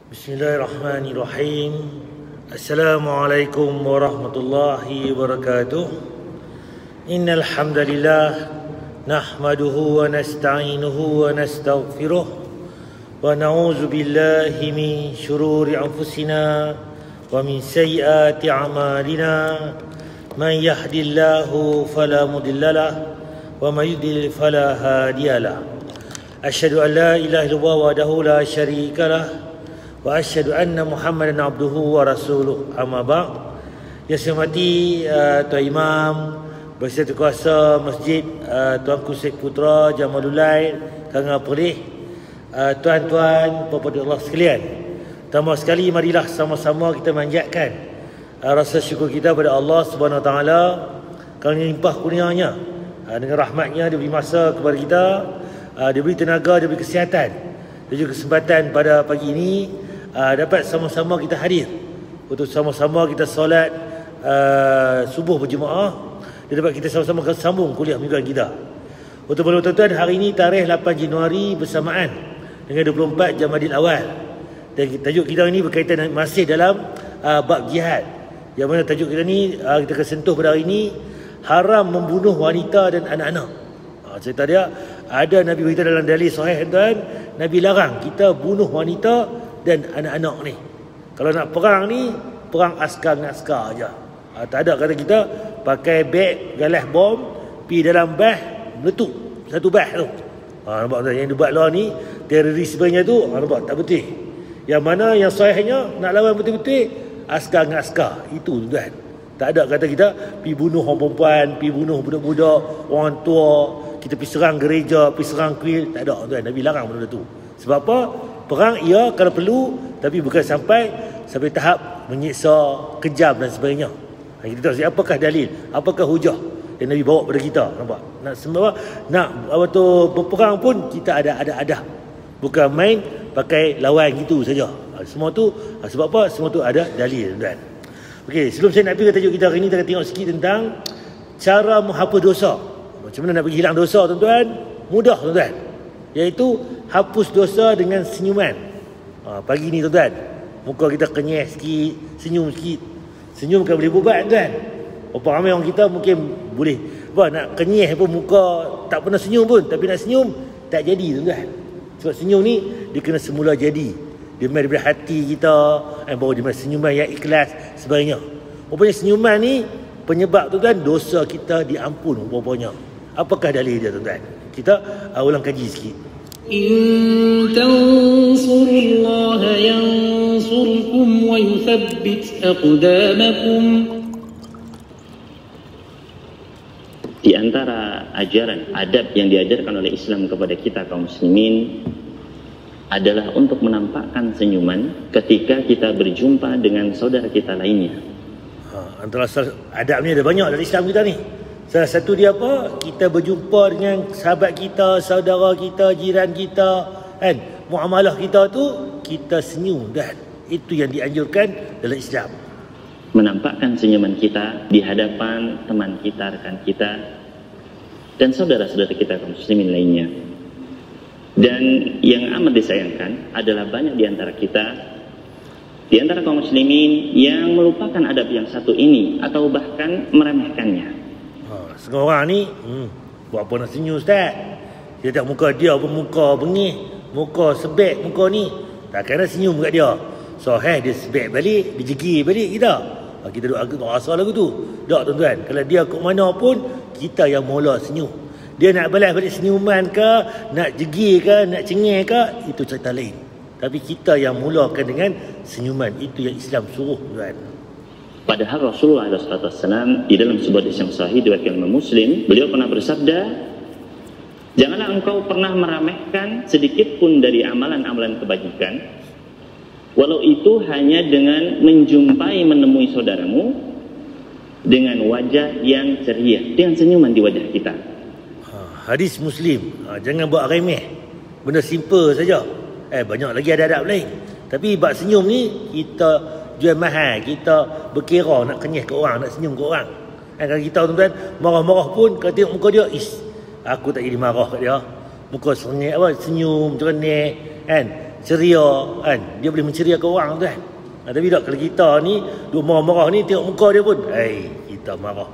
Bismillahirrahmanirrahim. Assalamualaikum warahmatullahi wabarakatuh. Innal hamdalillah nahmaduhu wa nasta'inuhu wa nastaghfiruh wa na'udzu billahi min shururi anfusina wa min sayyiati a'malina. Man yahdihillahu fala mudhillalah wa man yudlil fala hadiyalah. Asyhadu an la ilaha illallah wahdahu la syarikalah wa asyhadu anna Muhammadan abduhu wa rasuluh. Amma ba'd. Yang saya hormati Tuan Imam Berserta Kuasa Masjid Tuanku Syekh Putra Jamalullah Kanga Perlis, tuan-tuan puan-puan Allah sekalian, pertama sekali marilah sama-sama kita manjatkan rasa syukur kita pada Allah Subhanahu Wa Taala kerana limpah kurnianya, dengan rahmatnya dia beri masa kepada kita, dia beri tenaga, dia beri kesihatan dan juga kesempatan pada pagi ini dapat sama-sama kita hadir untuk sama-sama kita solat subuh berjemaah dan dapat kita sama-sama sambung kuliah mingguan kita. Untuk tuan-tuan, hari ini tarikh 8 Januari bersamaan dengan 24 Jamadil Awal, dan tajuk kita ini berkaitan masih dalam bab jihad, yang mana tajuk kita ni kita akan sentuh pada hari ini, haram membunuh wanita dan anak-anak. Cerita dia ada Nabi beritahu dalam dalil sahih, tuan, Nabi larang kita bunuh wanita dan anak-anak ni. Kalau nak perang ni, perang askar dengan askar aja. Tak ada kata kita pakai beg galas bom pi dalam bah meletup satu bah tu. Nampak tak yang dibuat lawan ni, terorismenya tu, nampak tak betul. Yang mana yang sahihnya nak lawan betul-betul askar dengan askar. Itu tuan. Tak ada kata kita pi bunuh orang perempuan, pi bunuh budak-budak, orang tua, kita pi serang gereja, pi serang kuil. Tak ada tuan. Nabi larang benda tu. Sebab apa? Perang ia kalau perlu, tapi bukan sampai tahap menyiksa, kejam dan sebagainya. Kita tahu apakah dalil, apakah hujah yang Nabi bawa pada kita. Nampak? Nak berperang pun kita ada adab. Bukan main pakai lawan gitu saja. Semua tu sebab apa? Semua tu ada dalil, tuan. Okey, sebelum saya nak pergi ke tajuk kita hari ini, kita akan tengok sikit tentang cara menghapus dosa. Macam mana nak pergi hilang dosa, tuan-tuan? Mudah, tuan-tuan. Iaitu hapus dosa dengan senyuman. Pagi ni, tuan-tuan, muka kita kenyeh sikit, senyum sikit. Senyum kan boleh berubat, tuan. Berapa ramai orang kita mungkin boleh nak kenyeh pun muka tak pernah senyum pun, tapi nak senyum tak jadi, tuan-tuan. Sebab senyum ni dia kena semula jadi. Dia main daripada hati kita, baru dia main senyuman yang ikhlas sebagainya. Rupanya senyuman ni penyebab, tuan-tuan, dosa kita diampun rupanya. Apakah dalil dia, tuan-tuan? Kita ulang kaji sikit. In tansurullaha yansurkum wa yuthabbit aqdamakum. Di antara ajaran adab yang diajarkan oleh Islam kepada kita kaum muslimin adalah untuk menampakkan senyuman ketika kita berjumpa dengan saudara kita lainnya. Antara adab ni ada banyak dari Islam kita ni. Salah satu dia apa? Kita berjumpa dengan sahabat kita, saudara kita, jiran kita, kan? Muamalah kita tu kita senyum, dan itu yang dianjurkan dalam Islam. Menampakkan senyuman kita di hadapan teman kita, rekan kita, dan saudara-saudara kita kaum muslimin lainnya. Dan yang amat disayangkan adalah banyak di antara kita, di antara kaum muslimin yang melupakan adab yang satu ini atau bahkan meremehkannya. Setengah orang ni buat apa nak senyum, ustaz? Dia tak muka dia pun muka bengih, muka sebek muka ni. Takkan nak senyum kat dia. So dia sebek balik, dia jegi balik kita. Kita doa asal lagu tu. Tak, tuan-tuan. Kalau dia ke mana pun, kita yang mula senyum. Dia nak balas balik senyuman ke, nak jegi ke, nak cengih ke, itu cerita lain. Tapi kita yang mulakan dengan senyuman. Itu yang Islam suruh, tuan. Padahal Rasulullah SAW di dalam sebuah hadis yang sahih diriwayatkan oleh Muslim, beliau pernah bersabda, janganlah engkau pernah meremehkan sedikit pun dari amalan-amalan kebajikan, walau itu hanya dengan menjumpai menemui saudaramu dengan wajah yang ceria, dengan senyuman di wajah kita. Hadis Muslim. Jangan buat remeh, benda simple saja. Banyak lagi ada adab lain. Tapi bab senyum ni kita jual mahal, kita berkira nak kenyeh ke orang, nak senyum ke orang. Kalau kita, tuan-tuan, marah-marah pun kalau tengok muka dia, aku tak jadi marah kat dia. Muka senyum, senyum, cereneh, kan? ceria kan, dia boleh menceriakan orang tuan. Tapi tak, kalau kita ni duk marah-marah ni, tengok muka dia pun kita marah,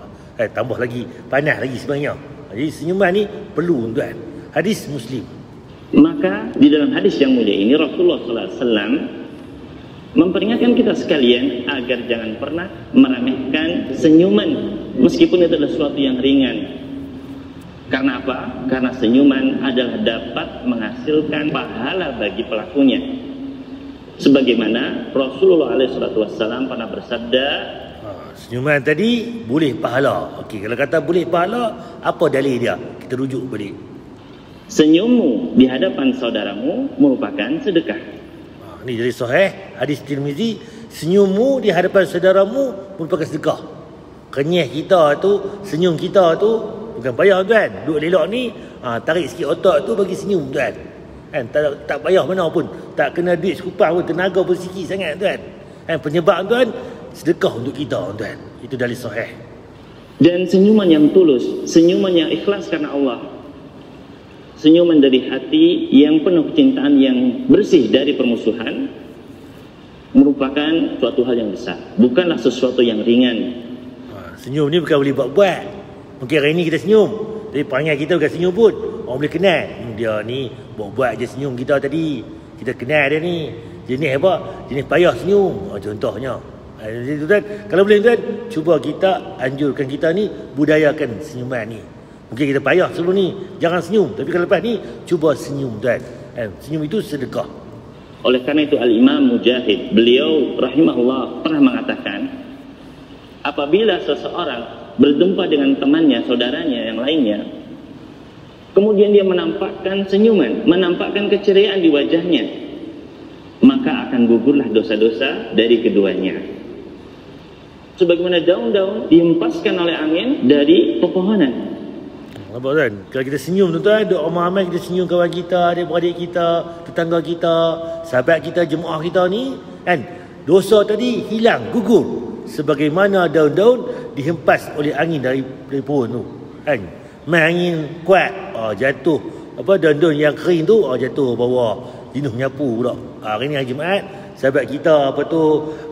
tambah lagi panas lagi sebenarnya. Jadi senyuman ni perlu tuan. Hadis Muslim. Maka di dalam hadis yang mulia ini Rasulullah SAW memperingatkan kita sekalian agar jangan pernah meremehkan senyuman meskipun itu adalah sesuatu yang ringan. Karena apa? Karena senyuman adalah dapat menghasilkan pahala bagi pelakunya. Sebagaimana Rasulullah SAW pernah bersabda, senyuman tadi boleh pahala. Okey, kalau kata boleh pahala, apa dalil dia? Kita rujuk balik. Senyummu di hadapan saudaramu merupakan sedekah. Ini dari sahih hadis Tirmizi, senyummu di hadapan saudaramu merupakan sedekah. Kenyah kita tu, senyum kita tu bukan payah tuan. Duk lelak ni, tarik sikit otak tu bagi senyum tuan. Kan, tak payah mana pun, tak kena duit sekupang pun, tenaga pun sikit sangat tuan. Kan, penyebab tuan sedekah untuk kita tuan. Itu dalil sahih. Dan senyuman yang tulus, senyuman yang ikhlas karena Allah, senyuman dari hati yang penuh kecintaan yang bersih dari permusuhan merupakan suatu hal yang besar, bukanlah sesuatu yang ringan. Senyum ni bukan boleh buat-buat. Mungkin hari ni kita senyum, tapi perangai kita bukan senyum pun. Orang boleh kenal, dia ni buat-buat je senyum kita tadi. Kita kenal dia ni jenis apa? Jenis payah senyum, contohnya. Jadi tuan, kalau boleh tuan, cuba kita anjurkan kita ni budayakan senyuman ni. Mungkin kita payah sebelum ni, jangan senyum. Tapi kalau lepas ni, cuba senyum tuan. Senyum itu sedekah. Oleh karena itu Al-Imam Mujahid, beliau rahimahullah pernah mengatakan, apabila seseorang berjumpa dengan temannya, saudaranya yang lainnya, kemudian dia menampakkan senyuman, menampakkan keceriaan di wajahnya, maka akan gugurlah dosa-dosa dari keduanya. Sebagaimana daun-daun dihempaskan oleh angin dari pepohonan. Nampak kan? Kalau kita senyum tuan-tuan, ada orang ramai kita senyum kawan kita, adik-beradik kita, tetangga kita, sahabat kita, jemaah kita ni, kan? Dosa tadi hilang, gugur. Sebagaimana daun-daun dihempas oleh angin dari pohon tu. Kan? Main angin kuat, jatuh. Daun-daun yang kering tu, jatuh bawah. Jenuh nyapu pula. Hari ni hari Jumaat, sahabat kita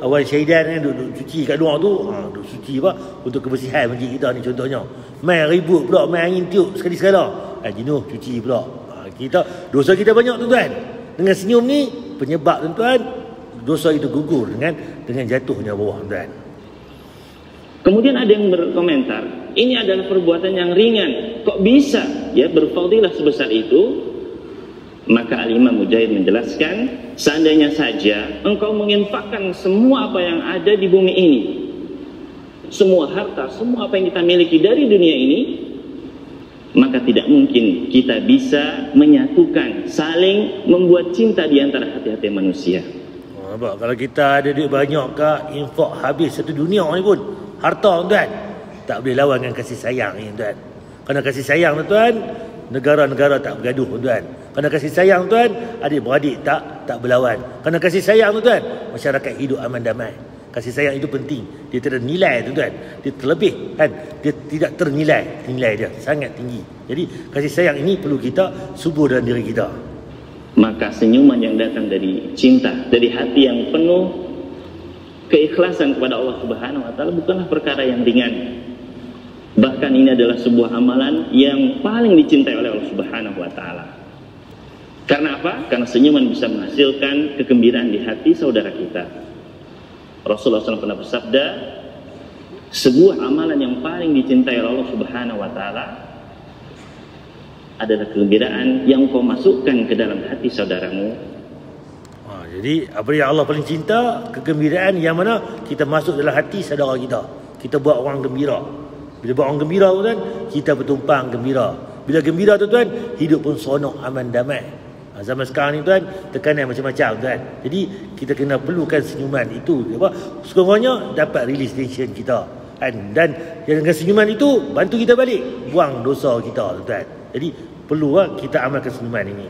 Wan Syahidan kan, duduk cuci kat luar tu, duduk cuci untuk kebersihan masjid kita ni contohnya. Main ribut pula, main angin tiup sekali-sekala, jenuh cuci pula. Dosa kita banyak tuan-tuan. Dengan senyum ni penyebab tuan-tuan dosa itu gugur dengan jatuhnya bawah tuan. Kemudian ada yang berkomentar, ini adalah perbuatan yang ringan, kok bisa ya berfadilah sebesar itu? Maka Al-Imam Mujahid menjelaskan, seandainya saja engkau menginfakkan semua apa yang ada di bumi ini, semua harta, semua apa yang kita miliki dari dunia ini, maka tidak mungkin kita bisa menyatukan, saling membuat cinta di antara hati-hati manusia. Kalau kita ada duit banyak ke, infak habis satu dunia ni pun, harta tuan, tak boleh lawan dengan kasih sayang ni tuan. Kerana kasih sayang tuan, negara-negara tak bergaduh tuan. Kerana kasih sayang tuan, adik-beradik tak berlawan. Kerana kasih sayang tuan, masyarakat hidup aman damai. Kasih sayang itu penting. Dia tidak nilai tuan. Dia terlebih kan. Dia tidak ternilai. Nilai dia sangat tinggi. Jadi kasih sayang ini perlu kita subur dalam diri kita. Maka senyuman yang datang dari cinta, dari hati yang penuh keikhlasan kepada Allah Subhanahu wa taala bukanlah perkara yang ringan. Bahkan ini adalah sebuah amalan yang paling dicintai oleh Allah Subhanahu wa taala. Karena apa? Karena senyuman bisa menghasilkan kegembiraan di hati saudara kita. Rasulullah SAW pernah bersabda, sebuah amalan yang paling dicintai oleh Allah Subhanahu wa taala adalah kegembiraan yang kau masukkan ke dalam hati saudaramu. Jadi apa yang Allah paling cinta, kegembiraan yang mana kita masuk dalam hati saudara kita. Kita buat orang gembira. Bila buat orang gembira tuan, kita bertumpang gembira. Bila gembira tuan, hidup pun seronok, aman, damai. Zaman sekarang ni tuan, tekanan macam-macam tuan. Jadi kita kena perlukan senyuman itu. Sekurang-kurangnya dapat release tension kita. Dan dengan senyuman itu bantu kita balik buang dosa kita tuan. Jadi perlu kita amalkan senyuman ini.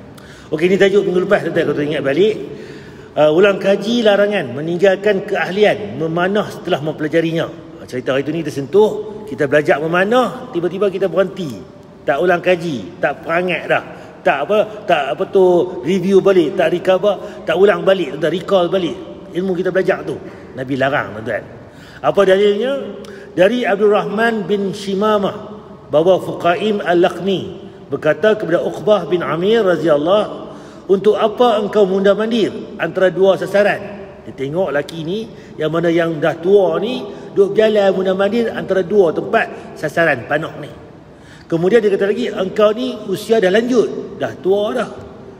Okey, ini tajuk minggu lepas tuan, kalau ingat balik. Ulang kaji larangan meninggalkan keahlian memanah setelah mempelajarinya. Cerita hari itu ni tersentuh. Kita belajar memanah, tiba-tiba kita berhenti. Tak ulang kaji, tak perangat dah. review balik, tak recover, tak ulang balik, tak recall balik ilmu kita belajar tu. Nabi larang, tuan-tuan. Apa dalilnya? Dari Abdul Rahman bin Shimamah bahawa Fuqaim Al-Lakhmi berkata kepada Uqbah bin Amir radhiyallahu, untuk apa engkau mundar-mandir antara dua sasaran? Dia tengok lelaki ni, yang mana yang dah tua ni duduk berjalan mundar-mandir antara dua tempat sasaran panah ni. Kemudian dia kata lagi, engkau ni usia dah lanjut, dah tua dah,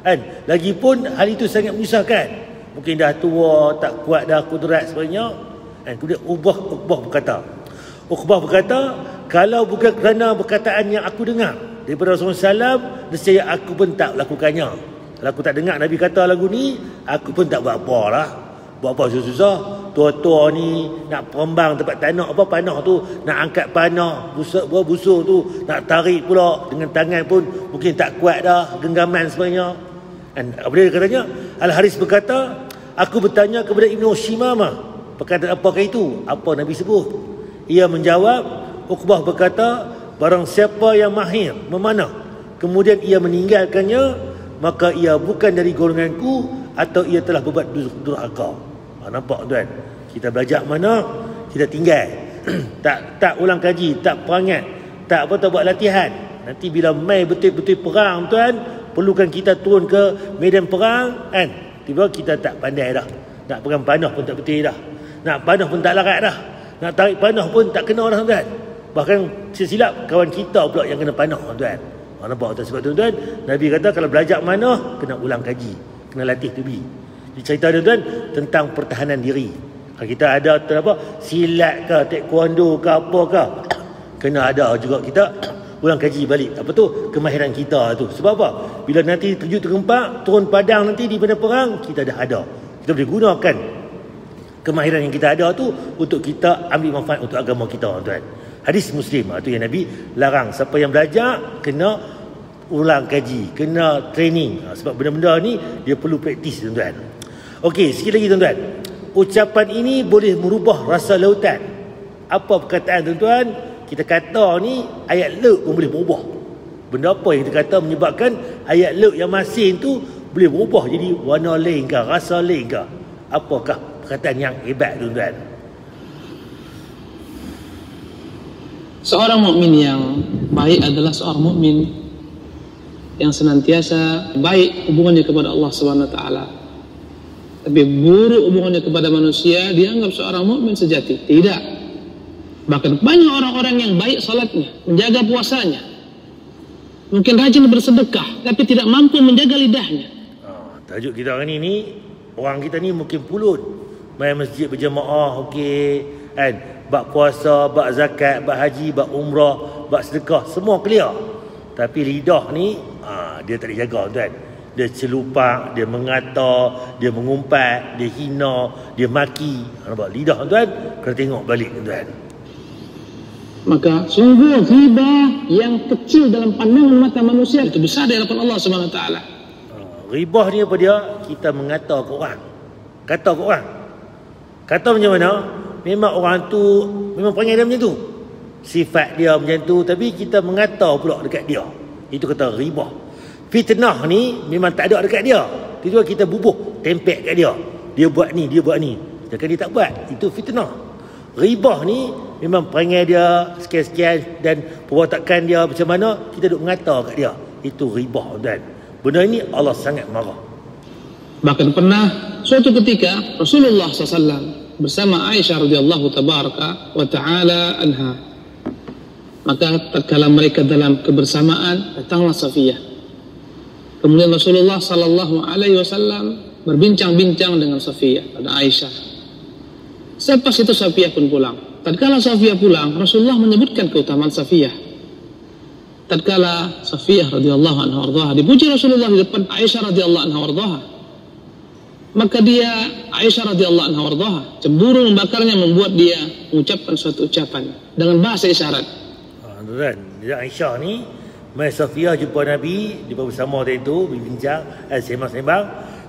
kan? Lagipun hal itu sangat menyusahkan. Mungkin dah tua, tak kuat dah kudrat sebenarnya, kan? Kemudian Uqbah berkata, kalau bukan kerana perkataan yang aku dengar daripada Rasulullah SAW, nescaya aku pun tak lakukannya. Kalau aku tak dengar Nabi kata lagu ni, aku pun tak buat apa lah. Buat apa susah-susah. Tua-tua ni nak perembang tempat tanah, panah tu, nak angkat panah busuk tu, nak tarik pula dengan tangan pun mungkin tak kuat dah, genggaman sebenarnya. Dan apa dia katanya? Al-Haris berkata, aku bertanya kepada Ibnu Shimamah, perkataan apakah itu? Apa Nabi sebut? Ia menjawab, Uqbah berkata, barang siapa yang mahir memanah, kemudian ia meninggalkannya, maka ia bukan dari golonganku, atau ia telah berbuat durhaka. Nampak tuan? Kita belajar mana, kita tinggal. tak ulang kaji, tak perangat, tak buat latihan. Nanti bila mai betul-betul perang tuan, perlukan kita turun ke medan perang, kan? Tiba kita tak pandai dah. Nak pegang panah pun tak betul dah. Nak panah pun tak larat dah. Nak tarik panah pun tak kena dah tuan. Bahkan silap kawan kita pula yang kena panah tuan. Nampak tuan? Sebab tuan-tuan, Nabi kata kalau belajar mana, kena ulang kaji, kena latih tubi. Cerita tuan-tuan tentang pertahanan diri. Kalau kita ada silat ke, taekwondo ke, apa ke, kena ada juga kita ulang kaji balik. Apa tu? Kemahiran kita tu. Sebab apa? Bila nanti terjun tergempak, turun padang nanti di medan perang, kita dah ada. Kita boleh gunakan kemahiran yang kita ada tu untuk kita ambil manfaat untuk agama kita, tuan. Hadis Muslim tu yang Nabi larang. Siapa yang belajar kena ulang kaji, kena training. Sebab benda-benda ni dia perlu praktis, tuan-tuan. Okey, sikit lagi tuan-tuan. Ucapan ini boleh merubah rasa lautan. Apa perkataan tuan-tuan? Kita kata ni ayat laut pun boleh berubah. Benda apa yang kita kata menyebabkan ayat laut yang masin tu boleh berubah jadi warna lain ke, rasa lain ke? Apakah perkataan yang hebat tuan-tuan? Seorang mukmin yang baik adalah seorang mukmin yang senantiasa baik hubungannya kepada Allah Subhanahu wa taala. Tapi buruk hubungannya kepada manusia, dianggap seorang mukmin sejati. Tidak. Bahkan banyak orang-orang yang baik salatnya, menjaga puasanya, mungkin rajin bersedekah, tapi tidak mampu menjaga lidahnya. Tajuk kita hari ni, orang kita ni mungkin pulut, main masjid berjemaah, okey, kan? Bak puasa, bak zakat, bak haji, bak umrah, bak sedekah, semua clear. Tapi lidah ni, dia tak dijaga, tuan. Dia celupak, dia mengata, dia mengumpat, dia hina, dia maki. Nampak lidah tuan, kena tengok balik tuan. Maka sungguh ghibah yang kecil dalam pandangan mata manusia itu besar di hadapan Allah Subhanahu wa taala. Ghibah ni apa dia? Kita mengata ke orang. Kata ke orang. Kata macam mana? Memang orang tu memang perangai dia macam tu. Sifat dia macam tu, tapi kita mengata pula dekat dia. Itu kata ghibah. Fitnah ni memang tak ada dekat dia. Tiba-tiba kita bubuh, tempek kat dia. Dia buat ni, dia buat ni. Jangan dia tak buat. Itu fitnah. Ghibah ni memang perangai dia sekian-sekian dan perwatakan dia macam mana, kita duk mengata kat dia. Itu ghibah, tuan. Benda ini Allah sangat marah. Bahkan pernah suatu ketika Rasulullah SAW bersama Aisyah radhiyallahu tabaraka wa ta'ala anha. Maka tatkala mereka dalam kebersamaan, datanglah Safiyah. Kemudian Rasulullah sallallahu alaihi wasallam berbincang-bincang dengan Safiyah, pada Aisyah. Selepas itu Safiyah pun pulang. Tatkala Safiyah pulang, Rasulullah menyebutkan keutamaan Safiyah. Tatkala Safiyah radhiyallahu anha warḍaha dipuji Rasulullah di depan Aisyah radhiyallahu anha warḍaha, maka dia Aisyah radhiyallahu anha warḍaha cemburu membakarnya, membuat dia mengucapkan suatu ucapan dengan bahasa isyarat. Tuan, dia Aisyah ni mai Safiyah jumpa Nabi, dia bersama tadi tu berbincang, sembang-sembang.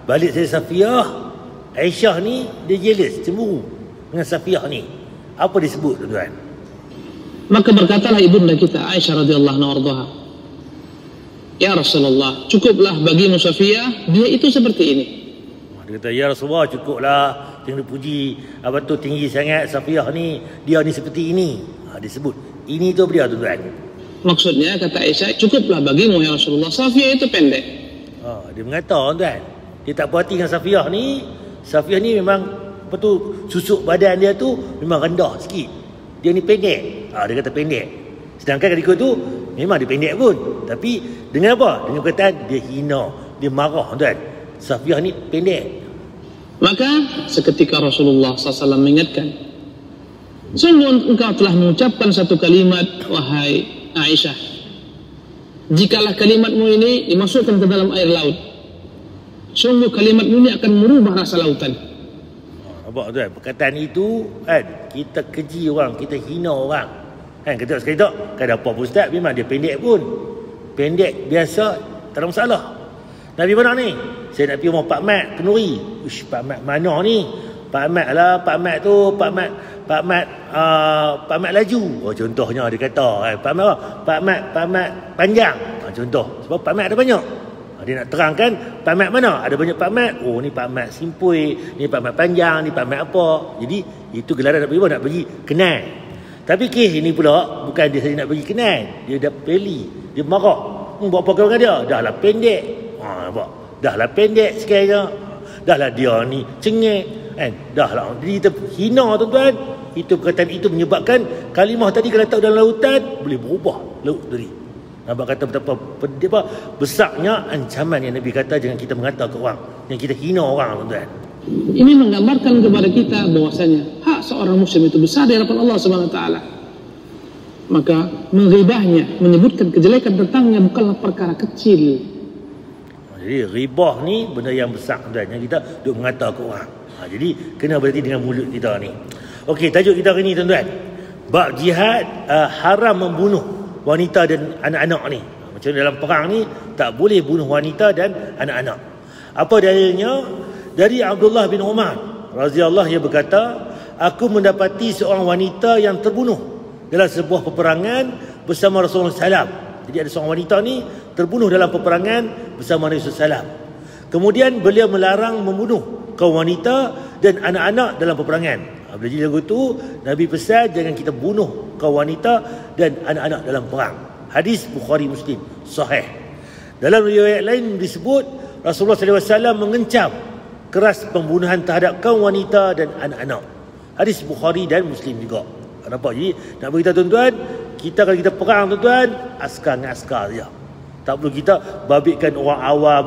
Balik saya Safiyah, Aisyah ni dia jealous, cemburu dengan Safiyah ni. Apa disebut tuan? Maka berkatalah ibunda kita Aisyah radhiyallahu anha, Ya Rasulullah, cukuplah bagimu Safiyah, dia itu seperti ini. Dia kata, ya Rasulullah, cukuplah, jangan puji apa tu tinggi sangat Safiyah ni, dia ni seperti ini. Dia sebut ini tu dia tuan. Maksudnya kata Aisyah, cukuplah bagimu ya Rasulullah, Safiyah itu pendek. Dia mengata tuan, dia tak puas hati dengan Safiyah ni. Safiyah ni memang apa tu, susuk badan dia tu memang rendah sikit, dia ni pendek. Dia kata pendek. Sedangkan ketika tu memang dia pendek pun, tapi dengan apa? Dengan perkataan dia hina, dia marah tuan, Safiyah ni pendek. Maka seketika Rasulullah SAW mengingatkan, sungguh engkau telah mengucapkan satu kalimat, wahai Aisyah, jikalah kalimatmu ini dimasukkan ke dalam air laut, sungguh kalimatmu ini akan merubah rasa lautan. Nampak tuan, perkataan itu kan, kita keji orang, kita hina orang kan. Kita sekali tak, kan apa pun ustaz, memang dia pendek pun, pendek biasa, tak ada masalah. Nabi mana ni? Saya nak pergi rumah Pak Mat Kenuri. Uish, Pak Mat mana ni? Pak Mat lah, Pak Mat tu, Pak Mat laju. Contohnya dia kata, Pak Mat apa? Pak Mat panjang. Contoh, sebab Pak Mat ada banyak. Dia nak terangkan Pak Mat mana? Ada banyak Pak Mat. Oh, ni Pak Mat Simpui, ni Pak Mat panjang, ni Pak Mat apa. Jadi itu gelaran nak pergi apa? Nak pergi kenal. Tapi kes ini pula bukan dia saja nak pergi kenal, dia dah peli, dia marah. Buat apa kau dengan dia? Dah lah pendek. Nampak? Dah lah pendek sekali. Dah lah dia ni cengeng kan? Dah lah. Jadi kita hina tuan-tuan. Itu perkataan itu menyebabkan kalimah tadi kalau letak dalam lautan boleh berubah laut tadi. Nampak kata betapa besarnya ancaman yang Nabi kata jangan kita mengata ke orang, yang kita hina orang tuan-tuan. Ini menggambarkan kepada kita bahwasanya hak seorang muslim itu besar di hadapan Allah Subhanahu wa taala. Maka menghibahnya, menyebutkan kejelekan tentangnya bukanlah perkara kecil. Jadi ribah ni benda yang besar tuan, yang kita duk mengata ke orang. Jadi kena berhati dengan mulut kita ni. Okey, tajuk kita hari ni tuan-tuan, bab jihad, haram membunuh wanita dan anak-anak ni. Macam dalam perang ni tak boleh bunuh wanita dan anak-anak. Apa dalilnya? Dari Abdullah bin Umar radhiyallahu anhu, ia berkata, aku mendapati seorang wanita yang terbunuh dalam sebuah peperangan bersama Rasulullah SAW. Jadi ada seorang wanita ni terbunuh dalam peperangan bersama Nabi SAW. Kemudian beliau melarang membunuh kaum wanita dan anak-anak dalam peperangan. Bila jadi lagu tu, Nabi pesan jangan kita bunuh kaum wanita dan anak-anak dalam perang. Hadis Bukhari Muslim sahih. Dalam riwayat lain disebut Rasulullah SAW mengecam keras pembunuhan terhadap kaum wanita dan anak-anak. Hadis Bukhari dan Muslim juga. Nampak? Jadi nak beritahu tuan-tuan, kita kalau kita perang tuan-tuan, askar dengan askar saja. Tak perlu kita babitkan orang awam,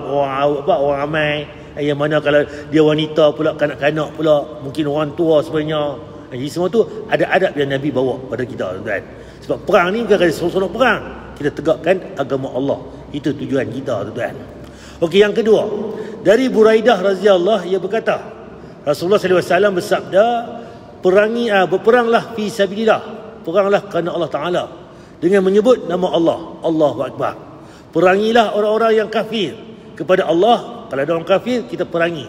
orang ramai. Yang mana kalau dia wanita pula, kanak-kanak pula, mungkin orang tua sebenarnya. Jadi semua tu ada adab yang Nabi bawa pada kita tuan-tuan. Sebab perang ni bukan kali seronok perang, kita tegakkan agama Allah. Itu tujuan kita tuan-tuan. Okey, yang kedua, dari Buraidah radhiyallahu, ia berkata, Rasulullah SAW bersabda, berperanglah fi sabilillah, peranglah kerana Allah Taala dengan menyebut nama Allah, Allahu Akbar. Perangilah orang-orang yang kafir kepada Allah. Kalau ada orang kafir, kita perangi.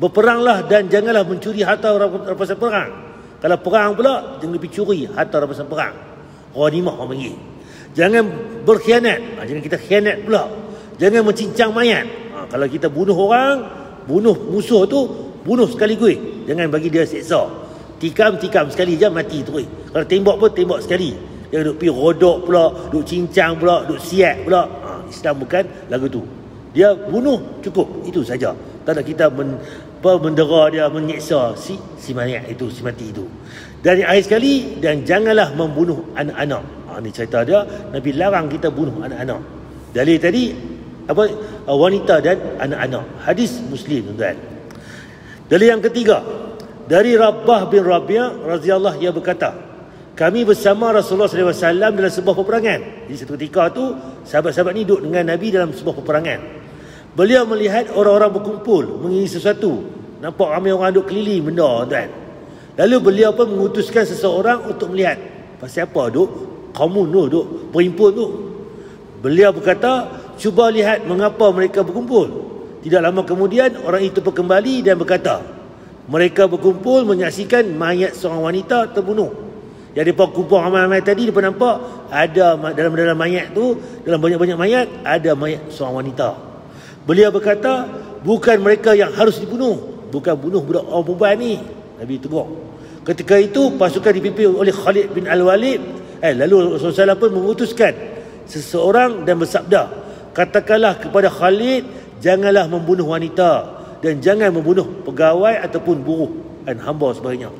Berperanglah dan janganlah mencuri harta rampasan perang. Kalau perang pula, jangan lebih curi harta rampasan perang. Ghanimah orang panggil. Jangan berkhianat, jangan kita khianat pula. Jangan mencincang mayat. Kalau kita bunuh orang, bunuh musuh tu, bunuh sekaligus. Jangan bagi dia seksa. Tikam sekali je mati terus. Kalau tembak pun tembak sekali. Jangan duk pergi rodok pula, duk cincang pula, duk siap pula. Islam bukan lagu tu. Dia bunuh cukup, itu saja. Tak ada kita mendera dia, menyeksa si mayat itu, si mati itu. Dan yang akhir sekali, dan janganlah membunuh anak-anak. Ini cerita dia, Nabi larang kita bunuh anak-anak. Dalil tadi apa? Wanita dan anak-anak. Hadis Muslim tuan-tuan. Dalil yang ketiga, dari Rabbah bin Rabi'ah radhiyallahu, ia berkata, kami bersama Rasulullah SAW dalam sebuah peperangan. Jadi satu ketika tu sahabat-sahabat ni duduk dengan Nabi dalam sebuah peperangan. Beliau melihat orang-orang berkumpul mengingini sesuatu. Nampak ramai orang duduk keliling benda tuan. Lalu beliau pun mengutuskan seseorang untuk melihat pasal apa duk kaum tu duk berhimpun tu. Beliau berkata, cuba lihat mengapa mereka berkumpul. Tidak lama kemudian orang itu pun kembali dan berkata, mereka berkumpul menyaksikan mayat seorang wanita terbunuh. Yang mereka kubur ramai-ramai tadi, mereka nampak ada dalam mayat tu, dalam banyak-banyak mayat, ada mayat seorang wanita. Beliau berkata, bukan mereka yang harus dibunuh, bukan bunuh budak orang perempuan ni. Nabi tegur. Ketika itu pasukan dipimpin oleh Khalid bin Al-Walid. Lalu Rasulullah SAW pun memutuskan seseorang dan bersabda, katakanlah kepada Khalid, janganlah membunuh wanita dan jangan membunuh pegawai ataupun buruh dan hamba sebagainya.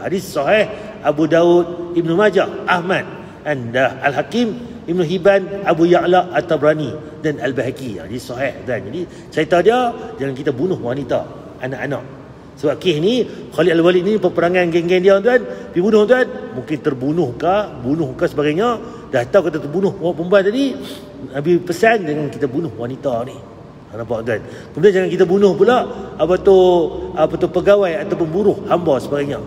Hadis sahih Abu Daud, Ibnu Majah, Ahmad, dan Al-Hakim, Ibnu Hibban, Abu Ya'la At-Tabrani dan Al-Bahaqi. Hadis sahih. Dan jadi cerita dia, jangan kita bunuh wanita, anak-anak. Sebab kes ni Khalid Al-Walid ni peperangan geng-geng dia tuan, pergi bunuh tuan, mungkin terbunuh ke sebagainya. Dah tahu kata terbunuh orang perempuan tadi, Nabi pesan jangan kita bunuh wanita ni. Nampak tuan. Kemudian jangan kita bunuh pula apa tu pegawai ataupun buruh, hamba sebagainya.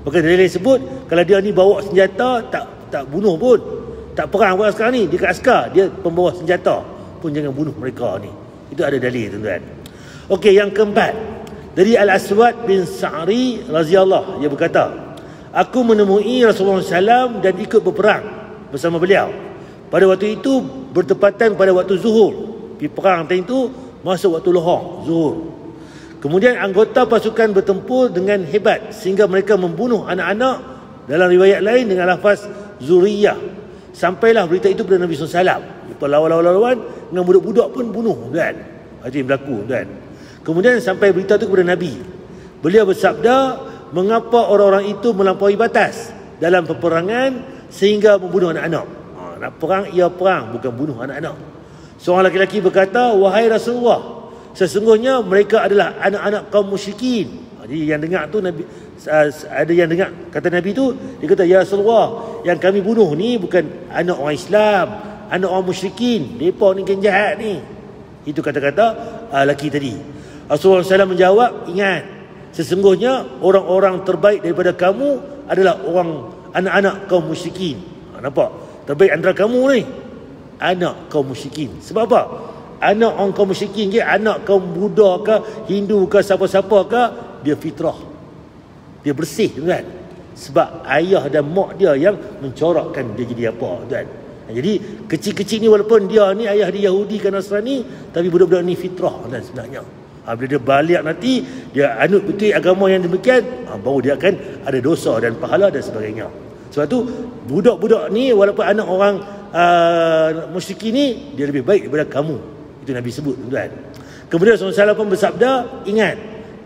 Maka dalil sebut kalau dia ni bawa senjata, tak bunuh pun, tak perang pun sekarang ni, dia kat askar, dia pembawa senjata pun jangan bunuh mereka ni. Itu ada dalil tuan. Okey, yang keempat, dari Al-Aswad bin Sa'ri radhiyallahu, dia berkata, aku menemui Rasulullah SAW dan ikut berperang bersama beliau. Pada waktu itu bertepatan pada waktu zuhur. Pergi perang time itu masuk waktu lohar, zuhur. Kemudian anggota pasukan bertempur dengan hebat sehingga mereka membunuh anak-anak, dalam riwayat lain dengan lafaz zuriyah. Sampailah berita itu kepada Nabi SAW. Lepas lawan-lawan dengan budak-budak pun bunuh kan. Itu yang berlaku kan. Kemudian sampai berita itu kepada Nabi. Beliau bersabda, mengapa orang-orang itu melampaui batas dalam peperangan sehingga membunuh anak-anak? Nak perang, ia perang, bukan bunuh anak-anak. Seorang lelaki berkata, wahai Rasulullah, sesungguhnya mereka adalah anak-anak kaum musyrikin. Jadi yang dengar tu Nabi, ada yang dengar kata Nabi tu, dia kata, ya Rasulullah, yang kami bunuh ni bukan anak orang Islam, anak orang musyrikin. Mereka ni kan jahat ni. Itu kata-kata lelaki tadi. Rasulullah SAW menjawab, ingat, sesungguhnya orang-orang terbaik daripada kamu adalah orang anak-anak kaum musyrikin. Nampak? Terbaik antara kamu ni anak kaum musyrikin. Sebab apa? Anak orang kaum musyrikin ke, anak kaum Buddha ke, Hindu ke, siapa-siapa ke, dia fitrah, dia bersih kan. Sebab ayah dan mak dia yang mencorakkan dia jadi apa kan. Jadi kecil-kecil ni walaupun dia ni ayah dia Yahudi ke Nasrani, tapi budak-budak ni fitrah dan sebenarnya. Bila dia balik nanti, dia anut betul agama yang demikian, baru dia akan ada dosa dan pahala dan sebagainya. Sebab tu budak-budak ni walaupun anak orang musyrikin ni, dia lebih baik daripada kamu. Itu Nabi sebut tuan. Kemudian Rasulullah SAW pun bersabda, ingat,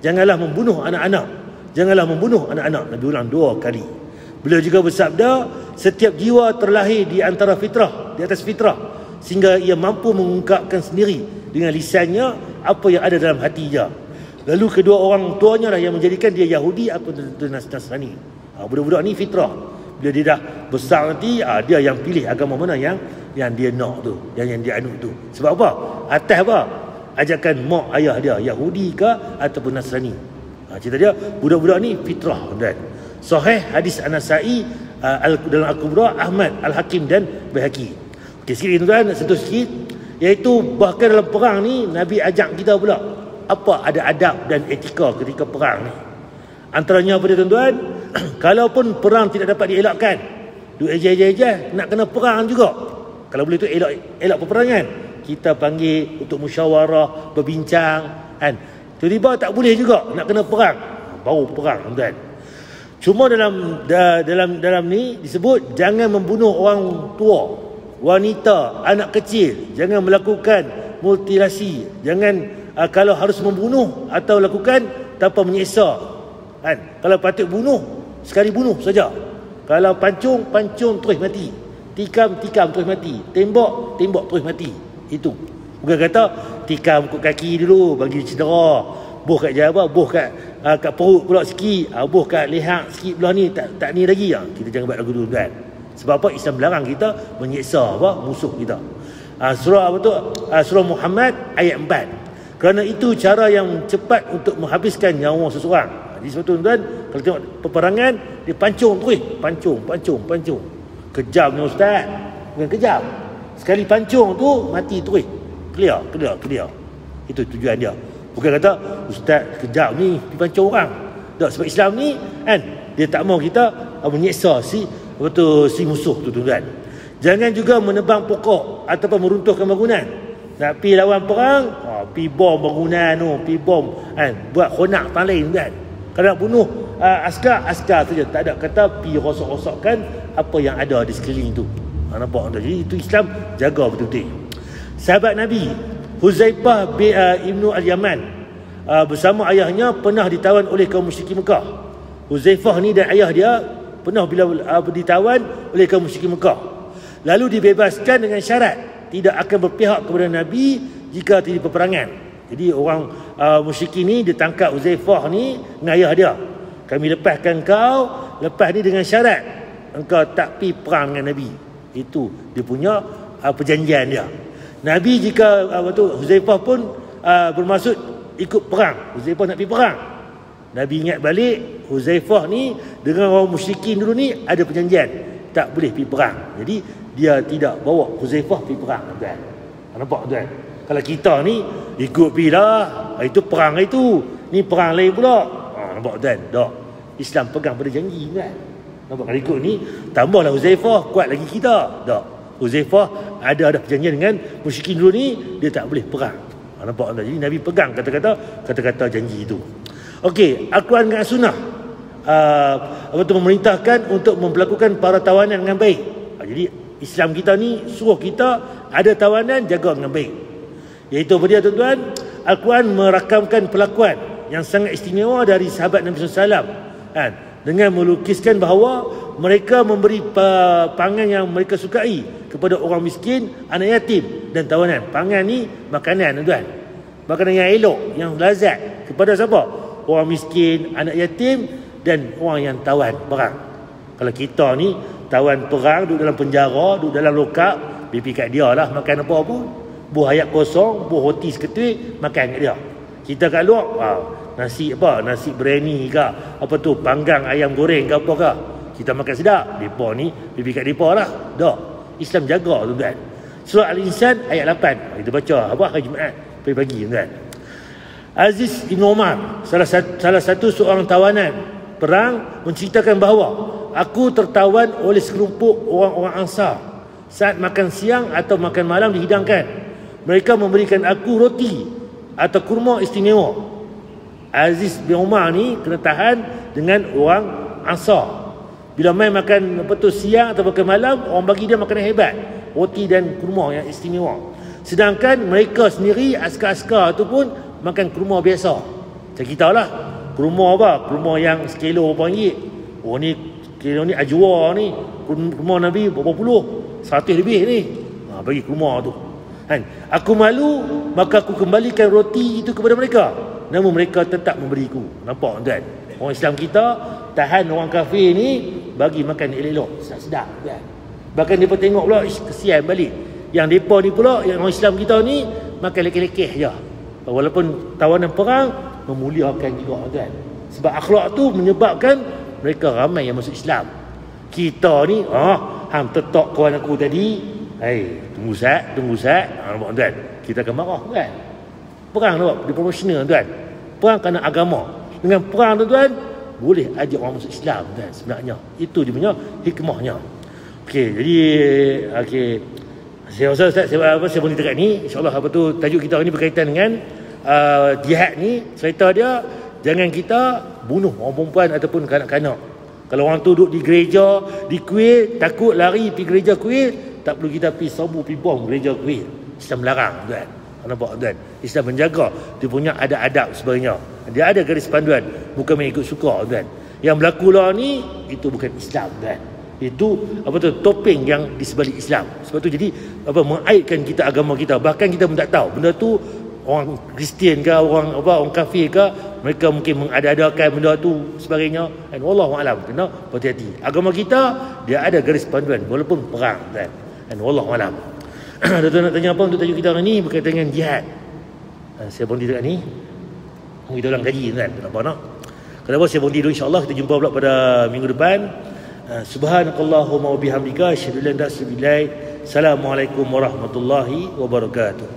janganlah membunuh anak-anak. Janganlah membunuh anak-anak. Nabi ulang 2 kali. Beliau juga bersabda, setiap jiwa terlahir di antara fitrah, di atas fitrah, sehingga ia mampu mengungkapkan sendiri dengan lisannya apa yang ada dalam hati dia. Lalu kedua orang tuanya lah yang menjadikan dia Yahudi atau Nasrani. Budak-budak ni fitrah. Bila dia dah besar nanti, dia yang pilih agama mana yang dia nak tu, yang dia anut tu. Sebab apa? Atas apa? Ajakan mak ayah dia Yahudi ke ataupun Nasrani. Cerita dia budak-budak ni fitrah dan sahih hadis An-Nasa'i dalam Al-Kubra, Ahmad, Al-Hakim dan Bahaqi. Okey, sikit tuan, nak sentuh sikit, iaitu bahkan dalam perang ni Nabi ajak kita pula apa ada adab dan etika ketika perang ni. Antaranya apa dia tuan-tuan? Kalaupun perang tidak dapat dielakkan, duk ejah-ejah nak kena perang juga. Kalau boleh tu elak peperangan, kita panggil untuk musyawarah, berbincang kan. Tiba-tiba tak boleh juga nak kena perang, baru perang tuan. Cuma dalam ni disebut jangan membunuh orang tua, wanita, anak kecil, jangan melakukan mutilasi, jangan kalau harus membunuh atau lakukan tanpa menyiksa kan. Kalau patut bunuh, sekali bunuh saja. Kalau pancung terus mati, tikam terus mati, tembak terus mati. Itu bukan kata tikam kut kaki dulu bagi cedera, boh kat jabah, boh kat perut pula sikit, boh kat leher sikit belah ni, tak ni lagi. Kita jangan buat lagu dulu kan. Sebab apa? Islam melarang kita menyiksa musuh kita. Surah Surah Muhammad ayat 4. Kerana itu cara yang cepat untuk menghabiskan nyawa seseorang. Jadi sebab tu tuan, kalau tengok peperangan, dia pancung. Kejam ni ustaz. Bukan kejam. Sekali pancung tu mati terus. Clear. Itu tujuan dia. Bukan kata ustaz kejam ni pancung orang. Tak, sebab Islam ni kan, dia tak mau kita menyiksa si betul si musuh tu tuan. Jangan juga menebang pokok ataupun meruntuhkan bangunan. Nak pi lawan perang, pi bom bangunan tu, pi bom kan, buat khonak tak lain kan. Kalau nak bunuh askar saja, tak ada kata pi rosak-rosakkan apa yang ada di sekeliling tu. Nampak tak? Jadi itu Islam jaga betul-betul. Sahabat Nabi Huzaifah bin Ibnu Al-Yaman bersama ayahnya pernah ditawan oleh kaum musyrikin Mekah. Huzaifah ni dan ayah dia pernah bila ditawan oleh kaum musyrikin Mekah. Lalu dibebaskan dengan syarat tidak akan berpihak kepada Nabi jika terjadi peperangan. Jadi orang musyrikin ni dia tangkap Huzaifah ni dengan ayah dia. Kami lepaskan kau, lepas ni dengan syarat engkau tak pi perang dengan Nabi. Itu dia punya perjanjian dia. Nabi jika Huzaifah pun bermaksud ikut perang, Huzaifah nak pergi perang, Nabi ingat balik Huzaifah ni dengan orang musyrikin dulu ni ada perjanjian tak boleh pergi perang. Jadi dia tidak bawa Huzaifah pergi perang tuan. Nampak tuan? Kalau kita ni ikut pergi dah, itu perang itu, ni perang lain pula. Nampak tuan? Tak. Islam pegang pada janji kan. Nampak kalau ikut ni tambahlah Huzaifah kuat lagi kita. Tak. Huzaifah ada perjanjian dengan musyrikin dulu ni, dia tak boleh perang. Nampak tak? Jadi Nabi pegang kata-kata janji itu. Okey, Al-Quran dan Sunnah memerintahkan untuk memperlakukan para tawanan dengan baik. Jadi Islam kita ni suruh kita ada tawanan jaga dengan baik. Iaitu apa dia tuan-tuan? Al-Quran merakamkan perlakuan yang sangat istimewa dari sahabat Nabi SAW kan, dengan melukiskan bahawa mereka memberi pangan yang mereka sukai kepada orang miskin, anak yatim dan tawanan. Pangan ni makanan tuan. Makanan yang elok, yang lazat kepada siapa? Orang miskin, anak yatim dan orang yang tawan perang. Kalau kita ni tawan perang, duduk dalam penjara, duduk dalam lokap, pipi kat dia lah, makan apa pun. Buah ayam kosong, buah roti seketul, makan kat dia. Kita kat luar, nasi biryani ke, apa tu, panggang ayam goreng ke apa ke, kita makan sedap. Depa ni pipi kat depa lah. Dak. Islam jaga tuan-tuan. Surah Al-Insan ayat 8. Kita baca hari Jumaat pagi tuan. Aziz Ibn Umar, salah satu seorang tawanan perang, menceritakan bahawa aku tertawan oleh sekelompok orang-orang Ansar. Saat makan siang atau makan malam dihidangkan, mereka memberikan aku roti atau kurma istimewa. Aziz bin Umar ni kena tahan dengan orang Ansar. Bila main makan siang atau makan malam, orang bagi dia makanan hebat, roti dan kurma yang istimewa. Sedangkan mereka sendiri, askar-askar tu pun makan kurma biasa. Macam kita lah, kurma apa? Kurma yang sekilo RM8. Oh ni kilo ni ajwa ni, kurma Nabi berapa puluh, 100 lebih ni. Bagi kurma tu kan. Aku malu, maka aku kembalikan roti itu kepada mereka, namun mereka tetap memberiku. Nampak tuan? Orang Islam kita tahan orang kafir ni, bagi makan elok-elok, sedap kan. Bahkan dia pun tengok pula, kesian balik yang depa ni pula, yang orang Islam kita ni makan lekeh-lekeh je. Walaupun tawanan perang, memuliakan juga kan. Sebab akhlak tu menyebabkan mereka ramai yang masuk Islam. Kita ni hang tetok kawan aku tadi, tunggu sat, nampak tuan, kita akan marah kan. Perang nampak di promosional tuan. Perang kerana agama. Dengan perang tuan, boleh ajak orang masuk Islam tuan sebenarnya. Itu dia punya hikmahnya. Okey, jadi saya rasa Ustaz, saya boleh dekat ni, insya-Allah tajuk kita hari ni berkaitan dengan jihad ni. Cerita dia, jangan kita bunuh orang perempuan ataupun kanak-kanak. Kalau orang tu duduk di gereja, di kuil, takut lari pergi gereja kuil, tak perlu kita pergi sabu, pergi bom gereja kuil. Islam melarang tuan. Nampak tuan? Islam menjaga dia punya adab-adab sebenarnya. Dia ada garis panduan, bukan main ikut suka tuan. Yang berlaku lah ni, itu bukan Islam tuan. Itu topeng yang di sebalik Islam. Sebab tu jadi mengaitkan kita agama kita. Bahkan kita pun tak tahu benda tu orang Kristian ke, orang kafir ke, mereka mungkin mengada-adakan benda tu sebagainya. Dan wallahu alam, kena berhati-hati. Agama kita dia ada garis panduan walaupun perang kan. Dan wallahu alam. Tuan nak tanya apa untuk tajuk kita hari ni berkaitan dengan jihad. Saya berhenti dekat ni. Kita ulang kaji kan. Apa nak? Kenapa saya berhenti dulu, insya-Allah kita jumpa pula pada minggu depan. Subhanakallahumma wa bihamdika asyhadu an la ilaha illa anta. Assalamualaikum warahmatullahi wabarakatuh.